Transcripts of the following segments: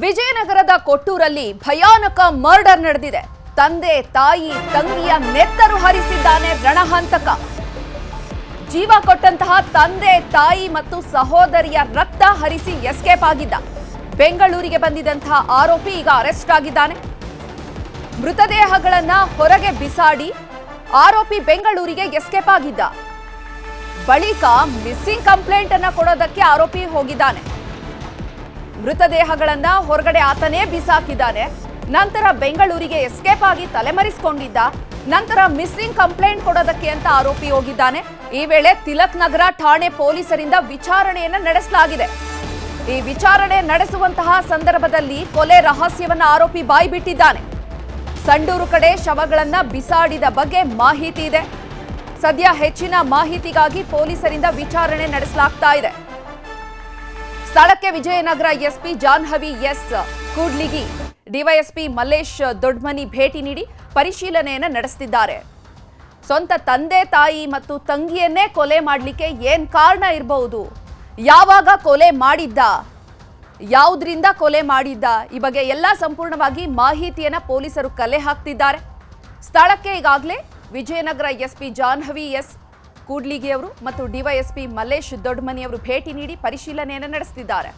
ವಿಜಯನಗರದ ಕೊಟ್ಟೂರಲ್ಲಿ ಭಯಾನಕ ಮರ್ಡರ್ ನಡೆದಿದೆ. ತಂದೆ ತಾಯಿ ತಂಗಿಯ ನೆತ್ತರು ಹರಿಸಿದ್ದಾನೆ ರಣಹಂತಕ. ಜೀವ ಕೊಟ್ಟಂತಹ ತಂದೆ ತಾಯಿ ಮತ್ತು ಸಹೋದರಿಯ ರಕ್ತ ಹರಿಸಿ ಎಸ್ಕೇಪ್ ಆಗಿದ್ದ. ಬೆಂಗಳೂರಿಗೆ ಬಂದಿದ್ದಂತಹ ಆರೋಪಿ ಈಗ ಅರೆಸ್ಟ್ ಆಗಿದ್ದಾನೆ. ಮೃತದೇಹಗಳನ್ನ ಹೊರಗೆ ಬಿಸಾಡಿ ಆರೋಪಿ ಬೆಂಗಳೂರಿಗೆ ಎಸ್ಕೇಪ್ ಆಗಿದ್ದ. ಬಳಿಕ ಮಿಸ್ಸಿಂಗ್ ಕಂಪ್ಲೇಂಟ್ ಅನ್ನ ಕೊಡೋದಕ್ಕೆ ಆರೋಪಿ ಹೋಗಿದ್ದಾನೆ. ಮೃತದೇಹಗಳನ್ನ ಹೊರಗಡೆ ಆತನೇ ಬಿಸಾಕಿದ್ದಾನೆ. ನಂತರ ಬೆಂಗಳೂರಿಗೆ ಎಸ್ಕೇಪ್ ಆಗಿ ತಲೆಮರೆಸಿಕೊಂಡಿದ್ದ. ನಂತರ ಮಿಸ್ಸಿಂಗ್ ಕಂಪ್ಲೇಂಟ್ ಕೊಡೋದಕ್ಕೆ ಅಂತ ಆರೋಪಿ ಹೋಗಿದ್ದಾನೆ. ಈ ವೇಳೆ ತಿಲಕ್ ನಗರ ಠಾಣೆ ಪೊಲೀಸರಿಂದ ವಿಚಾರಣೆಯನ್ನ ನಡೆಸಲಾಗಿದೆ. ಈ ವಿಚಾರಣೆ ನಡೆಸುವಂತಹ ಸಂದರ್ಭದಲ್ಲಿ ಕೊಲೆ ರಹಸ್ಯವನ್ನ ಆರೋಪಿ ಬಾಯ್ಬಿಟ್ಟಿದ್ದಾನೆ. ಸಂಡೂರು ಕಡೆ ಶವಗಳನ್ನ ಬಿಸಾಡಿದ ಬಗ್ಗೆ ಮಾಹಿತಿ ಇದೆ. ಸದ್ಯ ಹೆಚ್ಚಿನ ಮಾಹಿತಿಗಾಗಿ ಪೊಲೀಸರಿಂದ ವಿಚಾರಣೆ ನಡೆಸಲಾಗ್ತಾ ಇದೆ. ಸ್ಥಳಕ್ಕೆ Vijayanagara SP Jahnavi S Kudligi, DYSP Mallesh Doddamani ಭೇಟಿ ನೀಡಿ ಪರಿಶೀಲನೆಯನ್ನು ನಡೆಸುತ್ತಿದ್ದಾರೆ. ಸ್ವಂತ ತಂದೆ ತಾಯಿ ಮತ್ತು ತಂಗಿಯನ್ನೇ ಕೊಲೆ ಮಾಡಲಿಕ್ಕೆ ಏನ್ ಕಾರಣ ಇರಬಹುದು, ಯಾವಾಗ ಕೊಲೆ ಮಾಡಿದ್ದ, ಯಾವುದರಿಂದ ಕೊಲೆ ಮಾಡಿದ್ದ, ಈ ಬಗ್ಗೆ ಎಲ್ಲ ಸಂಪೂರ್ಣವಾಗಿ ಮಾಹಿತಿಯನ್ನ ಪೊಲೀಸರು ಕಲೆ ಹಾಕ್ತಿದ್ದಾರೆ. ಸ್ಥಳಕ್ಕೆ ಈಗಾಗಲೇ ವಿಜಯನಗರ ಎಸ್ಪಿ ಜಾಹ್ನವಿ ಎಸ್ ಕೂಡ್ಲಿಗಿ ಅವರು ಮತ್ತು ಡಿವೈಎಸ್ಪಿ ಮಲ್ಲೇಶ್ ದೊಡ್ಮನಿ ಅವರು ಭೇಟಿ ನೀಡಿ ಪರಿಶೀಲನೆಯನ್ನು ನಡೆಸುತ್ತಿದ್ದಾರೆ.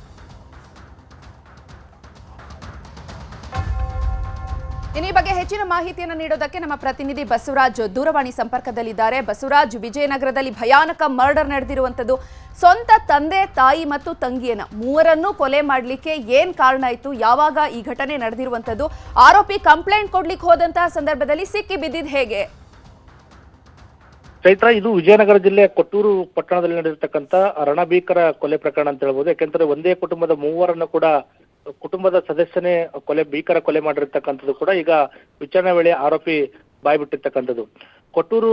ಈ ಬಗ್ಗೆ ಹೆಚ್ಚಿನ ಮಾಹಿತಿಯನ್ನು ನೀಡೋದಕ್ಕೆ ನಮ್ಮ ಪ್ರತಿನಿಧಿ ಬಸವರಾಜ್ ದೂರವಾಣಿ ಸಂಪರ್ಕದಲ್ಲಿದ್ದಾರೆ. ಬಸವರಾಜ್, ವಿಜಯನಗರದಲ್ಲಿ ಭಯಾನಕ ಮರ್ಡರ್ ನಡೆದಿರುವಂತದ್ದು, ಸ್ವಂತ ತಂದೆ ತಾಯಿ ಮತ್ತು ತಂಗಿಯನ್ನ ಮೂವರನ್ನೂ ಕೊಲೆ ಮಾಡಲಿಕ್ಕೆ ಏನ್ ಕಾರಣ ಆಯಿತು, ಯಾವಾಗ ಈ ಘಟನೆ ನಡೆದಿರುವಂತದ್ದು, ಆರೋಪಿ ಕಂಪ್ಲೇಂಟ್ ಕೊಡ್ಲಿಕ್ಕೆ ಹೋದಂತಹ ಸಂದರ್ಭದಲ್ಲಿ ಸಿಕ್ಕಿ ಬಿದ್ದಿದ್ದು ಹೇಗೆ? ಚೈತ್ರ, ಇದು ವಿಜಯನಗರ ಜಿಲ್ಲೆಯ ಕೊಟ್ಟೂರು ಪಟ್ಟಣದಲ್ಲಿ ನಡೆದಿರ್ತಕ್ಕಂಥ ರಣಭೀಕರ ಕೊಲೆ ಪ್ರಕರಣ ಅಂತ ಹೇಳ್ಬೋದು. ಯಾಕೆಂದ್ರೆ ಒಂದೇ ಕುಟುಂಬದ ಮೂವರನ್ನು ಕೂಡ ಕುಟುಂಬದ ಸದಸ್ಯನೇ ಭೀಕರ ಕೊಲೆ ಮಾಡಿರ್ತಕ್ಕಂಥದ್ದು ಕೂಡ ಈಗ ವಿಚಾರಣೆ ವೇಳೆ ಆರೋಪಿ ಬಾಯ್ಬಿಟ್ಟಿರ್ತಕ್ಕಂಥದ್ದು. ಕೊಟ್ಟೂರು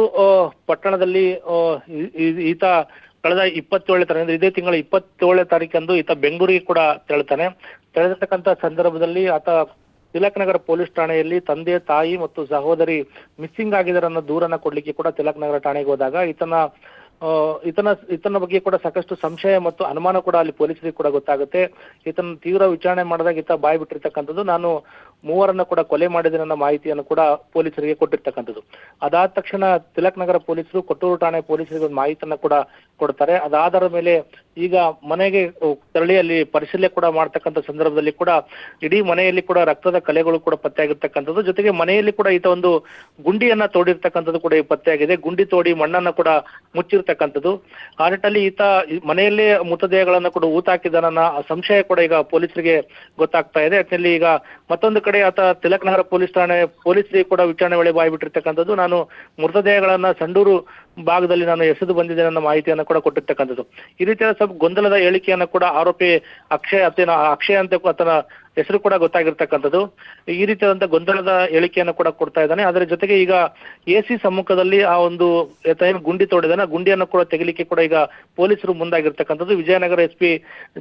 ಪಟ್ಟಣದಲ್ಲಿ ಈತ ಕಳೆದ 27ನೇ ತಾರೀಕು, ಇದೇ ತಿಂಗಳ 27ನೇ ತಾರೀಕಂದು ಈತ ಬೆಂಗಳೂರಿಗೆ ಕೂಡ ತೆರಳುತ್ತಾನೆ. ತೆರಳಿರ್ತಕ್ಕಂಥ ಸಂದರ್ಭದಲ್ಲಿ ಆತ ತಿಲಕ್ ನಗರ ಪೊಲೀಸ್ ಠಾಣೆಯಲ್ಲಿ ತಂದೆ ತಾಯಿ ಮತ್ತು ಸಹೋದರಿ ಮಿಸ್ಸಿಂಗ್ ಆಗಿದ್ದಾರೆ ಅನ್ನೋ ದೂರನ್ನ ಕೊಡ್ಲಿಕ್ಕೆ ಕೂಡ ತಿಲಕ್ ನಗರ ಠಾಣೆಗೆ ಹೋದಾಗ ಈತನ ಬಗ್ಗೆ ಕೂಡ ಸಾಕಷ್ಟು ಸಂಶಯ ಮತ್ತು ಅನುಮಾನ ಕೂಡ ಅಲ್ಲಿ ಪೊಲೀಸರಿಗೆ ಕೂಡ ಗೊತ್ತಾಗುತ್ತೆ. ಈತನ ತೀವ್ರ ವಿಚಾರಣೆ ಮಾಡಿದಾಗ ಈತ ಬಾಯ್ ಬಿಟ್ಟಿರ್ತಕ್ಕಂಥದ್ದು, ನಾನು ಮೂವರನ್ನ ಕೂಡ ಕೊಲೆ ಮಾಡಿದ್ದೇನೆ ಅನ್ನೋ ಮಾಹಿತಿಯನ್ನು ಕೂಡ ಪೊಲೀಸರಿಗೆ ಕೊಟ್ಟಿರ್ತಕ್ಕಂಥದ್ದು. ಅದಾದ ತಕ್ಷಣ ತಿಲಕ್ ನಗರ ಪೊಲೀಸರು ಕೊಟ್ಟೂರು ಠಾಣೆ ಪೊಲೀಸರಿಗೆ ಒಂದು ಮಾಹಿತಿಯನ್ನ ಕೂಡ ಕೊಡ್ತಾರೆ. ಅದಾದರ ಮೇಲೆ ಈಗ ಮನೆಗೆ ತೆರಳಿ ಅಲ್ಲಿ ಪರಿಶೀಲನೆ ಕೂಡ ಮಾಡ್ತಕ್ಕಂಥ ಸಂದರ್ಭದಲ್ಲಿ ಕೂಡ ಇಡೀ ಮನೆಯಲ್ಲಿ ಕೂಡ ರಕ್ತದ ಕಲೆಗಳು ಕೂಡ ಪತ್ತೆಯಾಗಿರ್ತಕ್ಕಂಥದ್ದು. ಜೊತೆಗೆ ಮನೆಯಲ್ಲಿ ಕೂಡ ಈತ ಒಂದು ಗುಂಡಿಯನ್ನ ತೋಡಿರ್ತಕ್ಕಂಥದ್ದು ಕೂಡ ಪತ್ತೆಯಾಗಿದೆ. ಗುಂಡಿ ತೋಡಿ ಮಣ್ಣನ್ನ ಕೂಡ ಮುಚ್ಚಿರ್ತಕ್ಕಂಥದ್ದು. ಆ ನಿಟ್ಟಲ್ಲಿ ಈತ ಮನೆಯಲ್ಲೇ ಮೃತದೇಹಗಳನ್ನ ಕೂಡ ಊತಾಕಿದ್ದಾನನ್ನ ಸಂಶಯ ಕೂಡ ಈಗ ಪೊಲೀಸರಿಗೆ ಗೊತ್ತಾಗ್ತಾ ಇದೆ. ಅದರಲ್ಲಿ ಈಗ ಮತ್ತೊಂದು ಕಡೆ ಆತ ತಿಲಕ್ ನಗರ ಪೊಲೀಸ್ ಠಾಣೆ ಪೊಲೀಸರಿಗೆ ಕೂಡ ವಿಚಾರಣೆ ವೇಳೆ ಬಾಯ್ಬಿಟ್ಟಿರ್ತಕ್ಕಂಥದ್ದು, ನಾನು ಮೃತದೇಹಗಳನ್ನ ಸಂಡೂರು ಭಾಗದಲ್ಲಿ ನಾನು ಎಸೆದು ಬಂದಿದ್ದೇನೆ ಅನ್ನೋ ಮಾಹಿತಿಯನ್ನು ಕೂಡ ಕೊಟ್ಟಿರ್ತಕ್ಕಂಥದ್ದು. ಈ ರೀತಿಯ ಸ್ವಲ್ಪ ಗೊಂದಲದ ಹೇಳಿಕೆಯನ್ನು ಕೂಡ ಆರೋಪಿ ಅಕ್ಷಯ್ ಅಂತ ಆತನ ಹೆಸರು ಕೂಡ ಗೊತ್ತಾಗಿರ್ತಕ್ಕಂಥದ್ದು. ಈ ರೀತಿಯಾದಂತಹ ಗೊಂದಲದ ಹೇಳಿಕೆಯನ್ನು ಕೂಡ ಕೊಡ್ತಾ ಇದ್ದಾನೆ. ಅದರ ಜೊತೆಗೆ ಈಗ ಎಸಿ ಸಮ್ಮುಖದಲ್ಲಿ ಆ ಒಂದು ಗುಂಡಿ ತೋಡಿದಾನೆ, ಗುಂಡಿಯನ್ನು ಕೂಡ ತೆಗಿಲಿಕ್ಕೆ ಕೂಡ ಈಗ ಪೊಲೀಸರು ಮುಂದಾಗಿರ್ತಕ್ಕಂಥದ್ದು. ವಿಜಯನಗರ ಎಸ್ಪಿ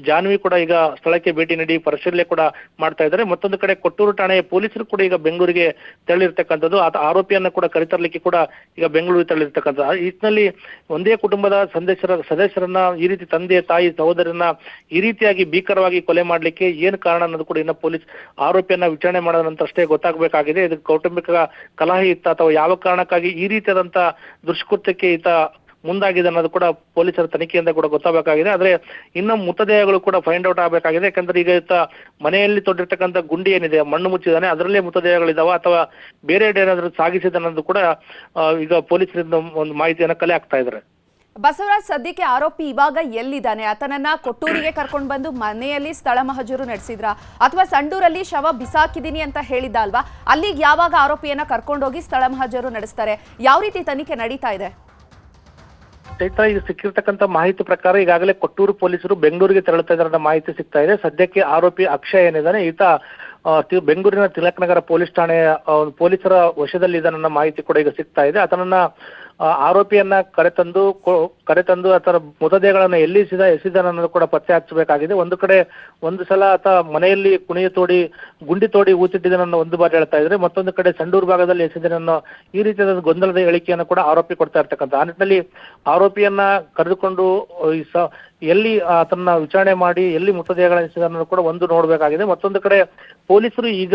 ಜಾಹ್ನವಿ ಕೂಡ ಈಗ ಸ್ಥಳಕ್ಕೆ ಭೇಟಿ ನೀಡಿ ಪರಿಶೀಲನೆ ಕೂಡ ಮಾಡ್ತಾ ಇದ್ದಾರೆ. ಮತ್ತೊಂದು ಕಡೆ ಕೊಟ್ಟೂರು ಠಾಣೆ ಪೊಲೀಸರು ಕೂಡ ಈಗ ಬೆಂಗಳೂರಿಗೆ ತೆರಳಿರ್ತಕ್ಕಂಥದ್ದು. ಆರೋಪಿಯನ್ನ ಕೂಡ ಕರೆತರಲಿಕ್ಕೆ ಕೂಡ ಈಗ ಬೆಂಗಳೂರಿಗೆ ತೆರಳಿರ್ತಕ್ಕಂಥದ್ದು. ಈ ನಿಟ್ಟಿನಲ್ಲಿ ಒಂದೇ ಕುಟುಂಬದ ಸದಸ್ಯರನ್ನ ಈ ರೀತಿ ತಂದೆ ತಾಯಿ ಸಹೋದರನ್ನ ಈ ರೀತಿಯಾಗಿ ಭೀಕರವಾಗಿ ಕೊಲೆ ಮಾಡ್ಲಿಕ್ಕೆ ಏನ್ ಕಾರಣ ಅನ್ನೋದು ಕೂಡ ಇನ್ನ ಪೊಲೀಸ್ ಆರೋಪಿಯನ್ನ ವಿಚಾರಣೆ ಮಾಡಿದ ನಂತರ ಅಷ್ಟೇ ಗೊತ್ತಾಗಬೇಕಾಗಿದೆ. ಇದಕ್ಕೆ ಕೌಟುಂಬಿಕ ಕಲಹ ಇತ್ತ ಅಥವಾ ಯಾವ ಕಾರಣಕ್ಕಾಗಿ ಈ ರೀತಿಯಾದಂತ ದುಷ್ಕೃತ್ಯಕ್ಕೆ ಈತ ಮುಂದಾಗಿದೆ ಅನ್ನೋದು ಕೂಡ ಪೊಲೀಸರ ತನಿಖೆಯಿಂದ ಕೂಡ ಗೊತ್ತಾಗಬೇಕಾಗಿದೆ. ಆದ್ರೆ ಇನ್ನು ಮೃತದೇಹಗಳು ಕೂಡ ಫೈಂಡ್ ಔಟ್ ಆಗಬೇಕಾಗಿದೆ. ಯಾಕಂದ್ರೆ ಈಗ ಈತ ಮನೆಯಲ್ಲಿ ತೊಟ್ಟಿರ್ತಕ್ಕಂಥ ಗುಂಡಿ ಏನಿದೆ, ಮಣ್ಣು ಮುಚ್ಚಿದಾನೆ, ಅದರಲ್ಲೇ ಮೃತದೇಹಗಳಿದಾವ ಅಥವಾ ಬೇರೆ ಏನಾದ್ರೂ ಸಾಗಿಸಿದ ಅನ್ನೋದು ಕೂಡ ಈಗ ಪೊಲೀಸರಿಂದ ಒಂದು ಮಾಹಿತಿಯನ್ನ ಕಲೆ ಹಾಕ್ತಾ ಇದ್ದಾರೆ. ಬಸವರಾಜ್, ಸದ್ಯಕ್ಕೆ ಆರೋಪಿ ಇವಾಗ ಎಲ್ಲಿದ್ದಾನೆ? ಆತನನ್ನ ಕೊಟ್ಟೂರಿಗೆ ಕರ್ಕೊಂಡು ಬಂದು ಮನೆಯಲ್ಲಿ ಸ್ಥಳ ಮಹಜರು ನಡೆಸಿದ್ರ ಅಥವಾ ಸಂಡೂರಲ್ಲಿ ಶವ ಬಿಸಾಕಿದೀನಿ ಅಂತ ಹೇಳಿದ ಅಲ್ವಾ? ಅಲ್ಲಿಗೆ ಯಾವಾಗ ಆರೋಪಿಯನ್ನ ಕರ್ಕೊಂಡೋಗಿ ಸ್ಥಳ ಮಹಜರು ನಡೆಸ್ತಾರೆ? ಯಾವ ರೀತಿ ತನಿಖೆ ನಡೀತಾ ಇದೆ? ಚೈತ್ರ, ಈಗ ಸಿಕ್ಕಿರ್ತಕ್ಕಂಥ ಮಾಹಿತಿ ಪ್ರಕಾರ ಈಗಾಗಲೇ ಕೊಟ್ಟೂರು ಪೊಲೀಸರು ಬೆಂಗಳೂರಿಗೆ ತೆರಳುತ್ತಾ ಇದ್ದಾರೆ ಅನ್ನೋ ಮಾಹಿತಿ ಸಿಗ್ತಾ ಇದೆ. ಸದ್ಯಕ್ಕೆ ಆರೋಪಿ ಅಕ್ಷಯ್ ಏನಿದ್ದಾನೆ ಈತ ಬೆಂಗಳೂರಿನ ತಿಲಕ್ ನಗರ ಪೊಲೀಸ್ ಠಾಣೆಯ ಪೊಲೀಸರ ವಶದಲ್ಲಿ ಇದನ್ನ ಮಾಹಿತಿ ಕೂಡ ಈಗ ಸಿಗ್ತಾ ಇದೆ. ಆತನನ್ನ ಆರೋಪಿಯನ್ನ ಕರೆತಂದು ಆತರ ಮೃತದೇಹಗಳನ್ನ ಎಲ್ಲಿ ಎಸಿದಾನ ಅನ್ನೋದು ಕೂಡ ಪತ್ತೆ ಹಚ್ಚಬೇಕಾಗಿದೆ. ಒಂದು ಕಡೆ ಒಂದು ಸಲ ಆತ ಮನೆಯಲ್ಲಿ ಗುಂಡಿ ತೋಡಿ ಊತಿಟ್ಟಿದ್ದನನ್ನ ಒಂದು ಬಾರಿ ಹೇಳ್ತಾ ಇದ್ರೆ, ಮತ್ತೊಂದು ಕಡೆ ಸಂಡೂರು ಭಾಗದಲ್ಲಿ ಎಸೆದನನ್ನೋ ಈ ರೀತಿಯಾದ ಗೊಂದಲದ ಹೇಳಿಕೆಯನ್ನು ಕೂಡ ಆರೋಪಿ ಕೊಡ್ತಾ ಇರ್ತಕ್ಕಂಥ. ಆ ನಿಟ್ಟಿನಲ್ಲಿ ಆರೋಪಿಯನ್ನ ಕರೆದುಕೊಂಡು ಎಲ್ಲಿ ಆತನ ವಿಚಾರಣೆ ಮಾಡಿ ಎಲ್ಲಿ ಮೃತದೇಹಗಳನ್ನು ಕೂಡ ಒಂದು ನೋಡಬೇಕಾಗಿದೆ. ಮತ್ತೊಂದು ಕಡೆ ಪೊಲೀಸರು ಈಗ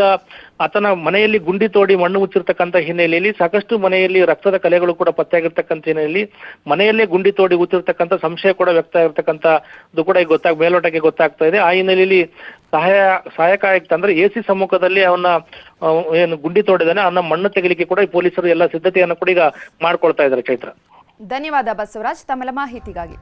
ಆತನ ಮನೆಯಲ್ಲಿ ಗುಂಡಿ ತೋಡಿ ಮಣ್ಣು ಮುಚ್ಚಿರ್ತಕ್ಕಂಥ ಹಿನ್ನೆಲೆಯಲ್ಲಿ ಸಾಕಷ್ಟು ಮನೆಯಲ್ಲಿ ರಕ್ತದ ಕಲೆಗಳು ಕೂಡ ಪತ್ತೆಯಾಗಿರ್ತಕ್ಕಂಥ ಹಿನ್ನೆಲೆಯಲ್ಲಿ ಮನೆಯಲ್ಲೇ ಗುಂಡಿ ತೋಡಿ ಊತಿರ್ತಕ್ಕಂಥ ಸಂಶಯ ಕೂಡ ವ್ಯಕ್ತ ಆಗಿರ್ತಕ್ಕಂಥದ್ದು ಕೂಡ ಈಗ ಮೇಲ್ನೋಟಕ್ಕೆ ಗೊತ್ತಾಗ್ತಾ ಇದೆ. ಆ ಹಿನ್ನೆಲೆಯಲ್ಲಿ ಸಹಾಯಕ ಆಯುಕ್ತ ಅಂದ್ರೆ ಎಸಿ ಸಮ್ಮುಖದಲ್ಲಿ ಅವನ ಏನು ಗುಂಡಿ ತೋಡಿದಾನೆ ಅವನ ಮಣ್ಣು ತೆಗಿಲಿಕ್ಕೆ ಕೂಡ ಈ ಪೊಲೀಸರು ಎಲ್ಲ ಸಿದ್ಧತೆಯನ್ನು ಕೂಡ ಈಗ ಮಾಡ್ಕೊಳ್ತಾ ಇದ್ದಾರೆ. ಚೈತ್ರ, ಧನ್ಯವಾದ ಬಸವರಾಜ್ ತಮ್ಮೆಲ್ಲ ಮಾಹಿತಿಗಾಗಿ.